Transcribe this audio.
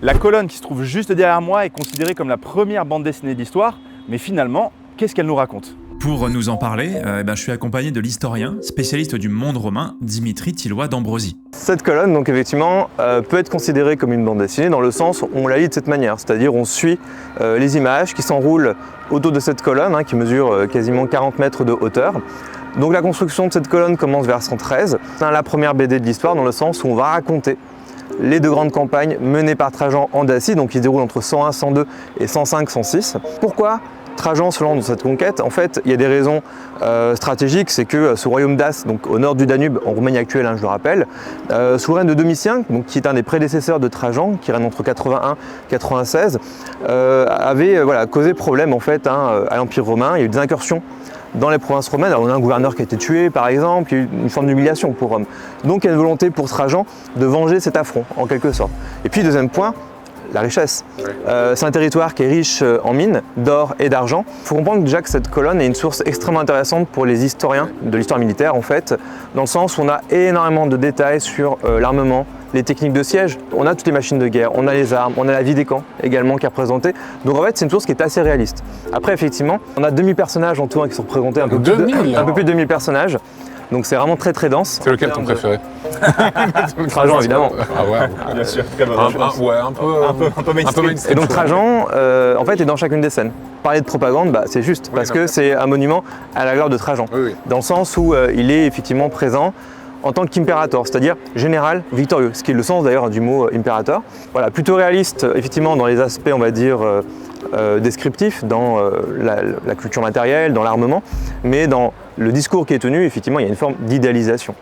La colonne qui se trouve juste derrière moi est considérée comme la première bande dessinée de l'histoire, mais finalement, qu'est-ce qu'elle nous raconte? Pour nous en parler, je suis accompagné de l'historien, spécialiste du monde romain, Dimitri Thillois d'Ambrosie. Cette colonne, donc effectivement, peut être considérée comme une bande dessinée dans le sens où on la lit de cette manière, c'est-à-dire on suit les images qui s'enroulent autour de cette colonne, qui mesure quasiment 40 mètres de hauteur. Donc la construction de cette colonne commence vers 113. C'est la première BD de l'histoire dans le sens où on va raconter les deux grandes campagnes menées par Trajan en Dacie, donc qui se déroulent entre 101, 102 et 105, 106. Pourquoi Trajan se lance dans cette conquête? En fait, il y a des raisons stratégiques, c'est que ce royaume d'Ace, donc au nord du Danube, en Roumanie actuelle, je le rappelle, sous le règne de Domitien, donc, qui est un des prédécesseurs de Trajan, qui règne entre 81 et 96, avait causé problème en fait, à l'Empire romain. Il y a eu des incursions dans les provinces romaines. Alors, on a un gouverneur qui a été tué, par exemple, il y a eu une forme d'humiliation pour Rome. Donc il y a une volonté pour Trajan de venger cet affront, en quelque sorte. Et puis, deuxième point, la richesse. C'est un territoire qui est riche en mines, d'or et d'argent. Il faut comprendre déjà que cette colonne est une source extrêmement intéressante pour les historiens de l'histoire militaire, en fait, dans le sens où on a énormément de détails sur l'armement, les techniques de siège. On a toutes les machines de guerre, on a les armes, on a la vie des camps également qui est représentée. Donc en fait, c'est une source qui est assez réaliste. Après, effectivement, on a 2000 personnages en tout qui sont représentés, un peu plus de 2000 personnages. Donc c'est vraiment très très dense. C'est lequel ton préféré? Trajan, évidemment. Ah ouais, Bien sûr, un peu mainstream. Et donc Trajan, en fait, est dans chacune des scènes. Parler de propagande, c'est juste, parce que c'est un monument à la gloire de Trajan. Oui. Dans le sens où il est effectivement présent en tant qu'impérator, c'est-à-dire général victorieux, ce qui est le sens d'ailleurs du mot impérator. Voilà, plutôt réaliste, effectivement, dans les aspects, on va dire, descriptifs, dans la culture matérielle, dans l'armement, mais dans le discours qui est tenu, effectivement, il y a une forme d'idéalisation.